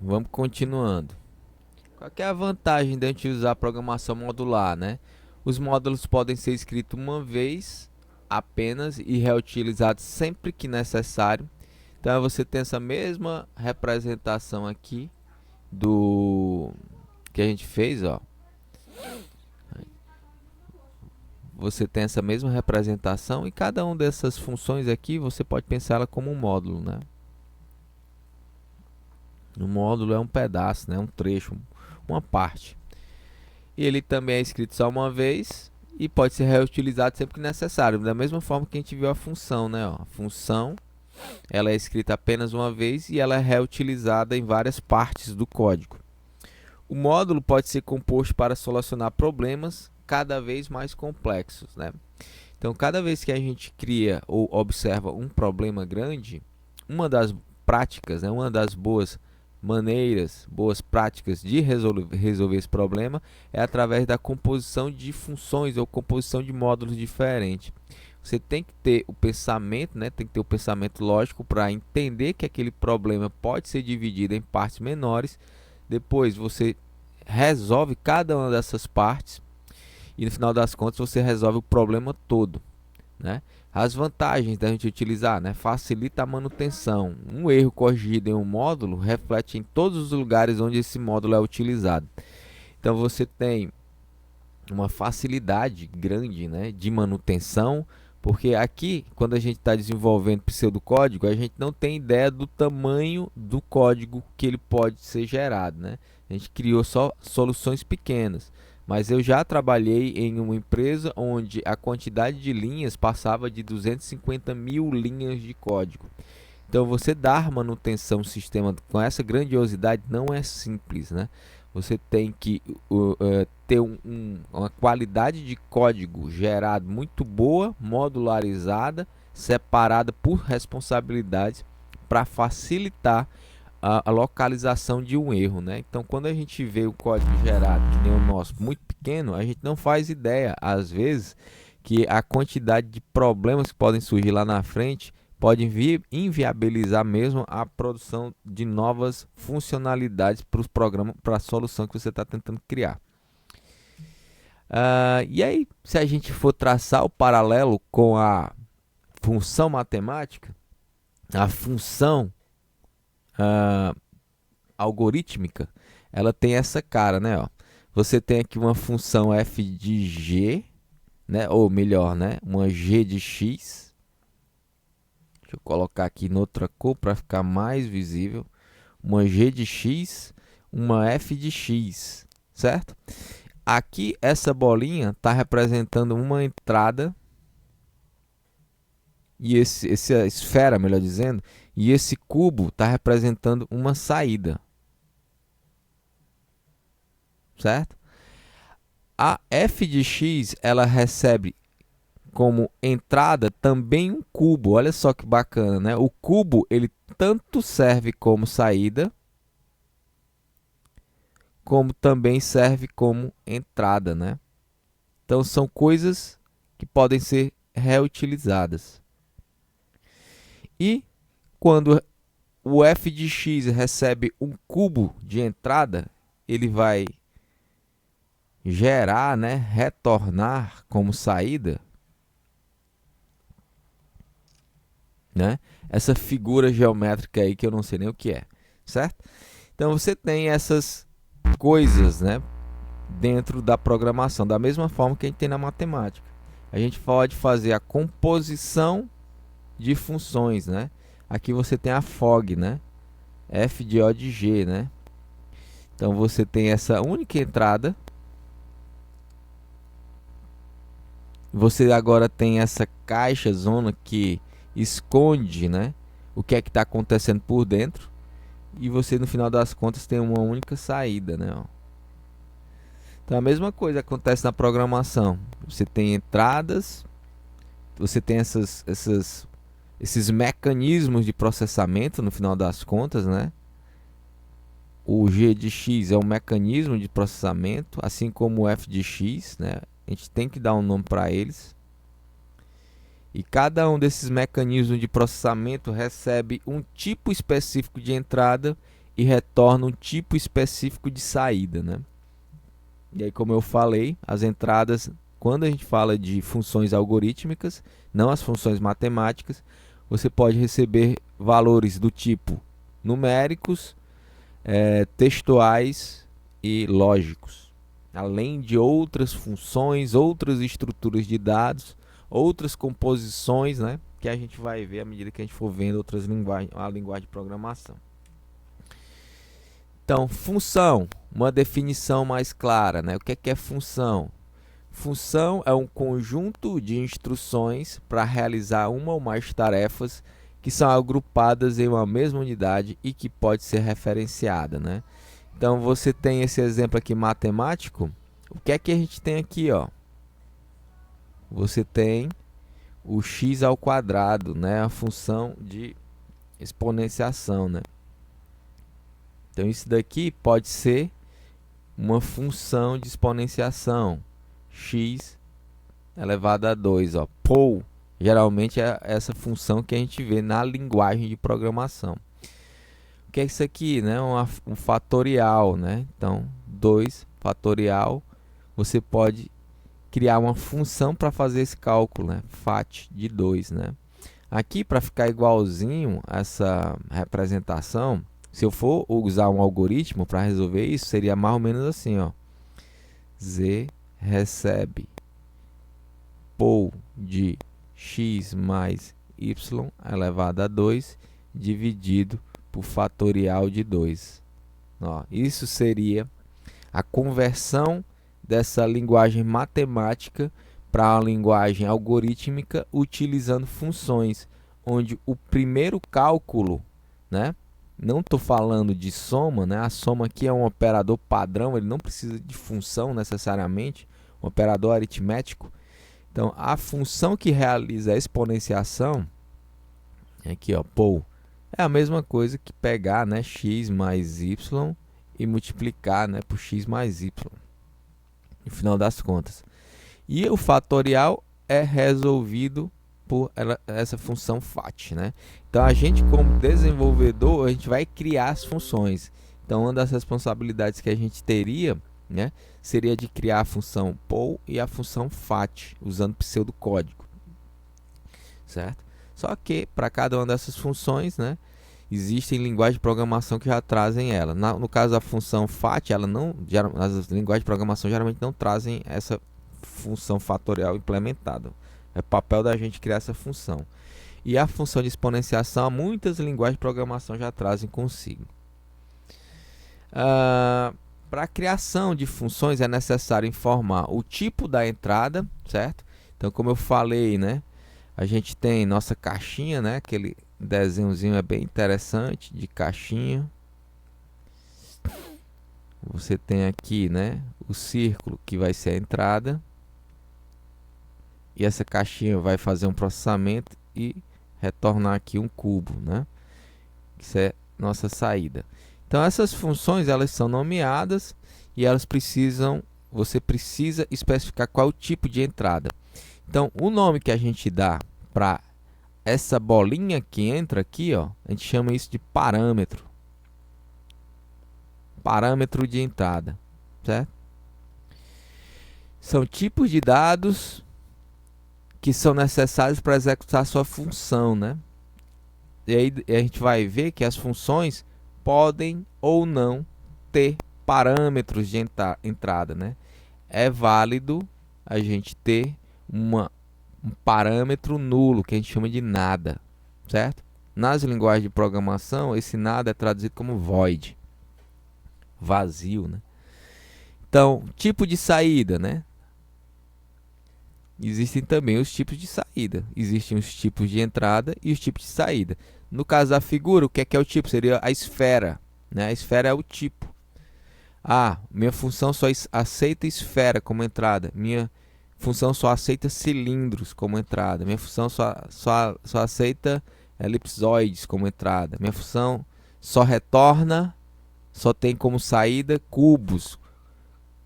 vamos continuando. Qual que é a vantagem de a gente usar a programação modular, né? Os módulos podem ser escritos uma vez apenas e reutilizados sempre que necessário. Então você tem essa mesma representação aqui do que a gente fez, ó. Você tem essa mesma representação e cada uma dessas funções aqui você pode pensar ela como um módulo, né? Um módulo é um pedaço, né? Um trecho, uma parte. E ele também é escrito só uma vez e pode ser reutilizado sempre que necessário. Da mesma forma que a gente viu a função, né? Ó, a função ela é escrita apenas uma vez e ela é reutilizada em várias partes do código. O módulo pode ser composto para solucionar problemas cada vez mais complexos, né? Então, cada vez que a gente cria ou observa um problema grande, uma das práticas, né, uma das boas maneiras, boas práticas de resolver esse problema é através da composição de funções ou composição de módulos diferentes. Você tem que ter o pensamento, né, tem que ter o pensamento lógico para entender que aquele problema pode ser dividido em partes menores. Depois você resolve cada uma dessas partes e no final das contas você resolve o problema todo, né? As vantagens da gente utilizar, né? Facilita a manutenção. Um erro corrigido em um módulo reflete em todos os lugares onde esse módulo é utilizado. Então você tem uma facilidade grande, né, de manutenção, porque aqui, quando a gente está desenvolvendo pseudocódigo, a gente não tem ideia do tamanho do código que ele pode ser gerado, né? A gente criou só soluções pequenas. Mas eu já trabalhei em uma empresa onde a quantidade de linhas passava de 250 mil linhas de código. Então, você dar manutenção ao sistema com essa grandiosidade não é simples, né? Você tem que ter uma qualidade de código gerado muito boa, modularizada, separada por responsabilidades para facilitar a localização de um erro, né? Então, quando a gente vê o código gerado, que nem o nosso, muito pequeno, a gente não faz ideia, às vezes, que a quantidade de problemas que podem surgir lá na frente pode inviabilizar mesmo a produção de novas funcionalidades para os programas, para a solução que você está tentando criar. E aí, se a gente for traçar o paralelo com a função matemática, a função algorítmica, ela tem essa cara, né? Ó. Você tem aqui uma função f de g, né? Ou melhor, né? Uma g de x. Deixa eu colocar aqui em outra cor para ficar mais visível. Uma g de x, uma f de x, certo? Aqui essa bolinha está representando uma entrada e essa esfera, melhor dizendo, e esse cubo está representando uma saída, certo? A f de x ela recebe como entrada também um cubo. Olha só que bacana, né? O cubo ele tanto serve como saída, como também serve como entrada, né? Então são coisas que podem ser reutilizadas. E quando o f de x recebe um cubo de entrada, ele vai gerar, né, retornar como saída, né? Essa figura geométrica aí que eu não sei nem o que é, certo? Então você tem essas coisas, né, dentro da programação, da mesma forma que a gente tem na matemática. A gente pode fazer a composição de funções, né? Aqui você tem a FOG, né? F de O de G, né? Então você tem essa única entrada. Você agora tem essa caixa zona que esconde, né, o que é que está acontecendo por dentro. E você no final das contas tem uma única saída, né? Ó. Então a mesma coisa acontece na programação. Você tem entradas, você tem esses mecanismos de processamento no final das contas, né? O G de x é um mecanismo de processamento, assim como o f de x, né? A gente tem que dar um nome para eles. E cada um desses mecanismos de processamento recebe um tipo específico de entrada e retorna um tipo específico de saída, né? E aí, como eu falei, as entradas, quando a gente fala de funções algorítmicas, não as funções matemáticas, você pode receber valores do tipo numéricos, textuais e lógicos, além de outras funções, outras estruturas de dados, outras composições, né, que a gente vai ver à medida que a gente for vendo outras linguagens, a linguagem de programação. Então, função, uma definição mais clara, né? O que é função? Função é um conjunto de instruções para realizar uma ou mais tarefas que são agrupadas em uma mesma unidade e que pode ser referenciada, né? Então, você tem esse exemplo aqui matemático. O que é que a gente tem aqui, ó? Você tem o x ao quadrado, né? A função de exponenciação, né? Então, isso daqui pode ser uma função de exponenciação, x elevado a 2. Ó. Pou, geralmente é essa função que a gente vê na linguagem de programação. O que é isso aqui? Né? Um fatorial. Né? Então, 2 fatorial, você pode criar uma função para fazer esse cálculo, né? Fat de 2. Né? Aqui, para ficar igualzinho a essa representação, se eu for usar um algoritmo para resolver isso, seria mais ou menos assim, ó. Z recebe pou de x mais y elevado a 2 dividido por fatorial de 2. Ó, isso seria a conversão dessa linguagem matemática para a linguagem algorítmica utilizando funções, onde o primeiro cálculo, né? Não estou falando de soma, né? A soma aqui é um operador padrão, ele não precisa de função necessariamente, um operador aritmético. Então, a função que realiza a exponenciação, aqui ó, pou, é a mesma coisa que pegar, né, x mais y e multiplicar, né, por x mais y, no final das contas. E o fatorial é resolvido por essa função fat, né? Então a gente, como desenvolvedor, a gente vai criar as funções. Então uma das responsabilidades que a gente teria, né, seria de criar a função pou e a função fat usando pseudocódigo, certo? Só que para cada uma dessas funções, né, existem linguagens de programação que já trazem ela. No caso da função fat, ela não, as linguagens de programação geralmente não trazem essa função fatorial implementada. É papel da gente criar essa função. E a função de exponenciação, muitas linguagens de programação já trazem consigo. Para a criação de funções é necessário informar o tipo da entrada, certo? Então, como eu falei, né, a gente tem nossa caixinha, né, aquele desenhozinho é bem interessante de caixinha. Você tem aqui, né, o círculo que vai ser a entrada. E essa caixinha vai fazer um processamento e retornar aqui um cubo, né? Isso é nossa saída. Então essas funções, elas são nomeadas e elas precisam, você precisa especificar qual é o tipo de entrada. Então o nome que a gente dá para essa bolinha que entra aqui, ó, a gente chama isso de parâmetro. Parâmetro de entrada, certo? São tipos de dados que são necessários para executar sua função, né? E aí a gente vai ver que as funções podem ou não ter parâmetros de entrada, né? É válido a gente ter um parâmetro nulo, que a gente chama de nada, certo? Nas linguagens de programação, esse nada é traduzido como void, vazio, né? Então, tipo de saída, né? Existem também os tipos de saída. Existem os tipos de entrada e os tipos de saída. No caso da figura, o que é o tipo? Seria a esfera, né? A esfera é o tipo. Minha função só aceita esfera como entrada. Minha função só aceita cilindros como entrada. Minha função só aceita elipsoides como entrada. Minha função só retorna, só tem como saída cubos,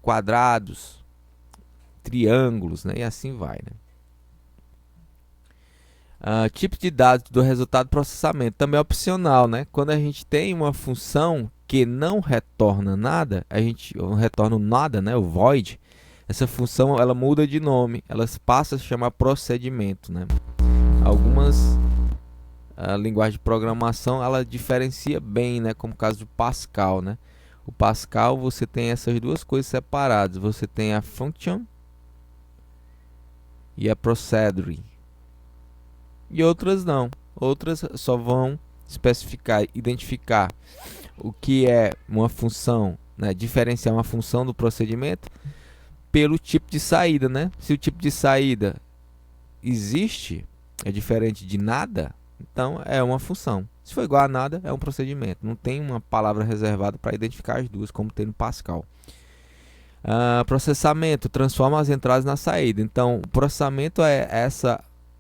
quadrados, triângulos, né? E assim vai, né? Tipo de dados do resultado do processamento também é opcional, né? Quando a gente tem uma função que não retorna nada, a gente retorna o nada, né, o void. Essa função ela muda de nome, ela passa a se chamar procedimento, né? Algumas linguagens de programação ela diferencia bem, né, como o caso do Pascal, né? O Pascal você tem essas duas coisas separadas, você tem a function e a procedure. E outras não. Outras só vão especificar, identificar o que é uma função, né? Diferenciar uma função do procedimento pelo tipo de saída, né? Se o tipo de saída existe, é diferente de nada, então é uma função. Se for igual a nada, é um procedimento. Não tem uma palavra reservada para identificar as duas, como tem no Pascal. Processamento transforma as entradas na saída. Então, o processamento é esse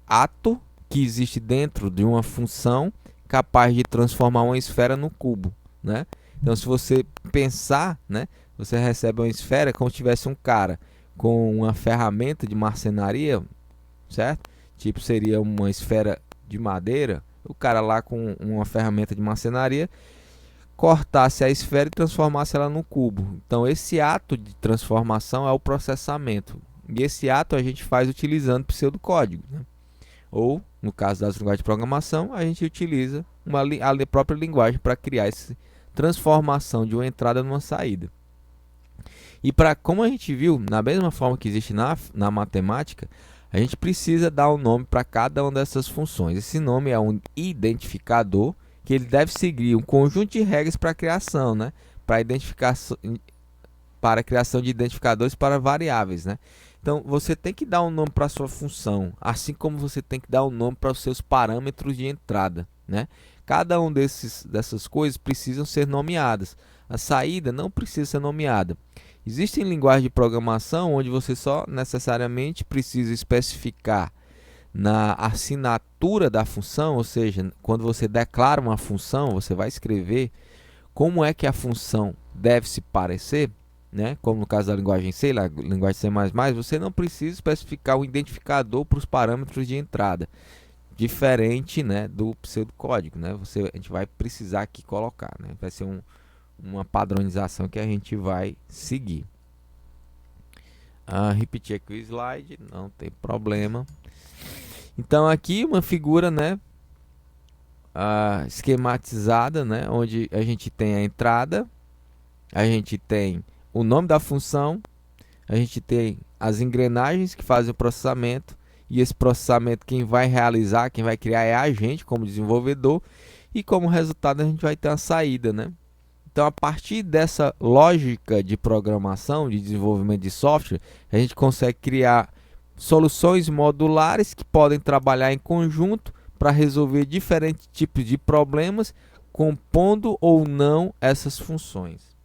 ato que existe dentro de uma função capaz de transformar uma esfera no cubo, né? Então, se você pensar, né, você recebe uma esfera como se tivesse um cara com uma ferramenta de marcenaria, certo? Tipo, seria uma esfera de madeira, o cara lá com uma ferramenta de marcenaria cortasse a esfera e transformasse ela no cubo. Então, esse ato de transformação é o processamento. E esse ato a gente faz utilizando pseudocódigo, né? Ou, no caso das linguagens de programação, a gente utiliza a própria linguagem para criar essa transformação de uma entrada numa saída. E como a gente viu, na mesma forma que existe na matemática, a gente precisa dar um nome para cada uma dessas funções. Esse nome é um identificador, que ele deve seguir um conjunto de regras para a criação, né? Para a criação de identificadores para variáveis, né? Então, você tem que dar um nome para a sua função, assim como você tem que dar um nome para os seus parâmetros de entrada, né? Cada um dessas coisas precisam ser nomeadas. A saída não precisa ser nomeada. Existem linguagens de programação onde você só necessariamente precisa especificar na assinatura da função, ou seja, quando você declara uma função, você vai escrever como é que a função deve se parecer, né? Como no caso da linguagem C, linguagem C++, você não precisa especificar o identificador para os parâmetros de entrada, diferente, né, do pseudocódigo, né? A gente vai precisar aqui colocar, né? Vai ser uma padronização que a gente vai seguir. Repetir aqui o slide, não tem problema. Então aqui uma figura, né, esquematizada, né, onde a gente tem a entrada, a gente tem o nome da função, a gente tem as engrenagens que fazem o processamento, e esse processamento quem vai realizar, quem vai criar é a gente como desenvolvedor, e como resultado a gente vai ter a saída, né? Então, a partir dessa lógica de programação, de desenvolvimento de software, a gente consegue criar soluções modulares que podem trabalhar em conjunto para resolver diferentes tipos de problemas, compondo ou não essas funções.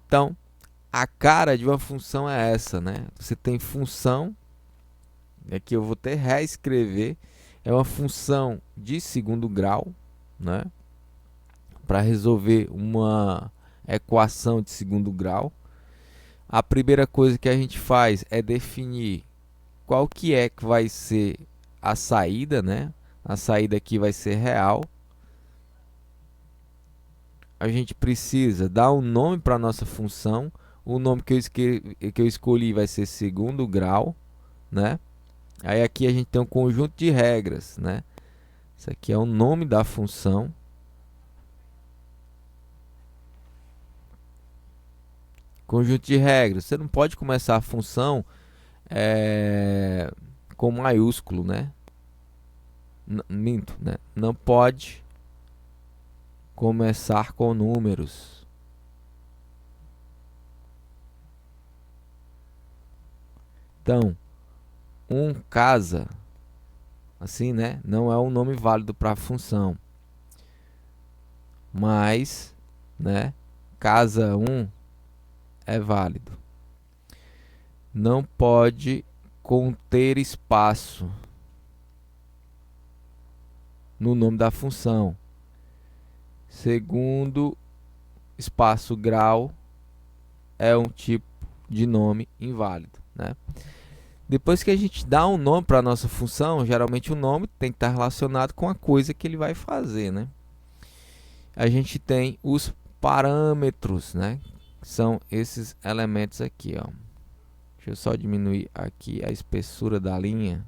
Então, a cara de uma função é essa, né? Você tem função, aqui eu vou ter reescrever, é uma função de segundo grau, né? Para resolver uma equação de segundo grau. A primeira coisa que a gente faz é definir qual que vai ser a saída, né? A saída aqui vai ser real. A gente precisa dar um nome para a nossa função. O nome que eu escolhi vai ser segundo grau, né? Aí aqui a gente tem um conjunto de regras, né? Isso aqui é o nome da função. Conjunto de regras. Você não pode começar a função com maiúsculo, né? Minto, né? Não pode começar com números. Então, casa, assim, né? Não é um nome válido para a função. Mas, né? Casa 1 é válido. Não pode conter espaço no nome da função. Segundo espaço grau é um tipo de nome inválido, né? Depois que a gente dá um nome para a nossa função, geralmente o nome tem que estar relacionado com a coisa que ele vai fazer, né? a gente tem os parâmetros, né? São esses elementos aqui, ó. Deixa eu só diminuir aqui a espessura da linha.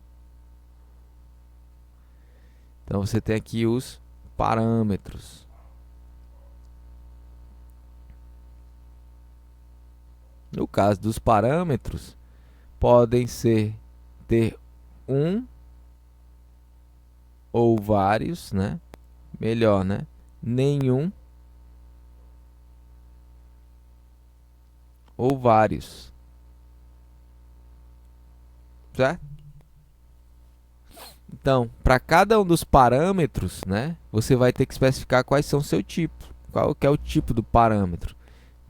Então você tem aqui os parâmetros. No caso dos parâmetros, podem ter um ou vários, né? Melhor, né? Nenhum ou vários. Certo? Então, para cada um dos parâmetros, né, você vai ter que especificar quais são o seu tipo. Qual que é o tipo do parâmetro.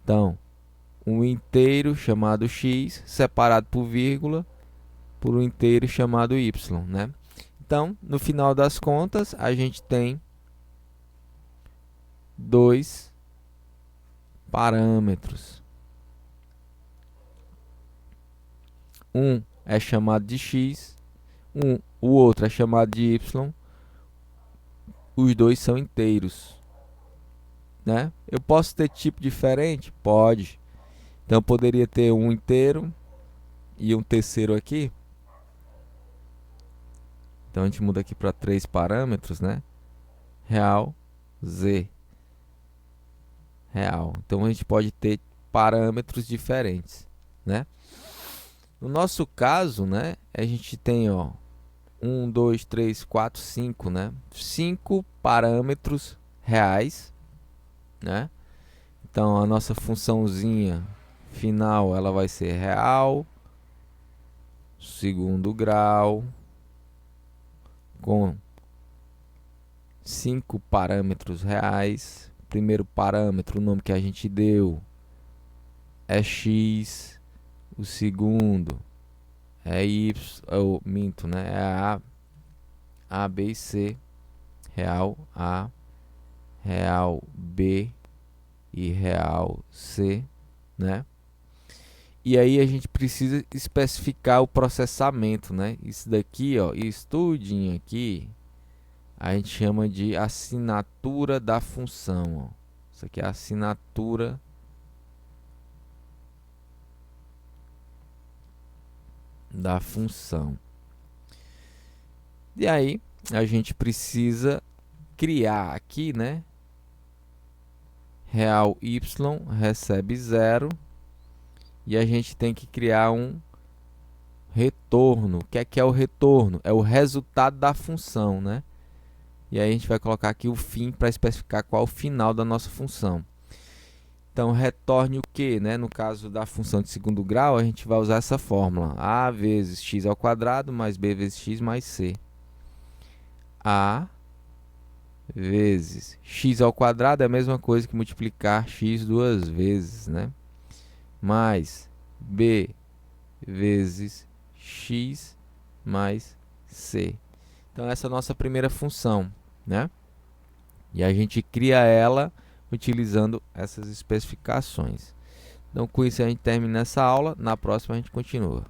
Então, um inteiro chamado x, separado por vírgula, por um inteiro chamado y, né? Então, no final das contas, a gente tem dois parâmetros. Um é chamado de x, o outro é chamado de y. Os dois são inteiros, né? Eu posso ter tipo diferente? Pode. Então, eu poderia ter um inteiro e um terceiro aqui. Então, a gente muda aqui para 3 parâmetros, né? Real, z. Real. Então, a gente pode ter parâmetros diferentes, né? No nosso caso, né? A gente tem, ó, 1, 2, 3, 4, 5, né? 5 parâmetros reais, né? Então, a nossa funçãozinha final, ela vai ser real, segundo grau, com 5 parâmetros reais. Primeiro parâmetro, o nome que a gente deu é x. O segundo é y, eu minto, né? É a, B e C. Real A, real B e real C, né? E aí a gente precisa especificar o processamento, né? Isso daqui, ó, isso tudinho aqui, a gente chama de assinatura da função, ó. Isso aqui é a assinatura da função. E aí a gente precisa criar aqui, né? Real y recebe 0. E a gente tem que criar um retorno. O que é o retorno? É o resultado da função, né? E aí a gente vai colocar aqui o fim para especificar qual é o final da nossa função. Então, retorne o que, né? No caso da função de segundo grau, a gente vai usar essa fórmula. A vezes x ao quadrado mais b vezes x mais c. A vezes x ao quadrado é a mesma coisa que multiplicar x duas vezes, né? Mais b vezes x mais c. Então, essa é a nossa primeira função, né? E a gente cria ela utilizando essas especificações. Então, com isso a gente termina essa aula. Na próxima a gente continua.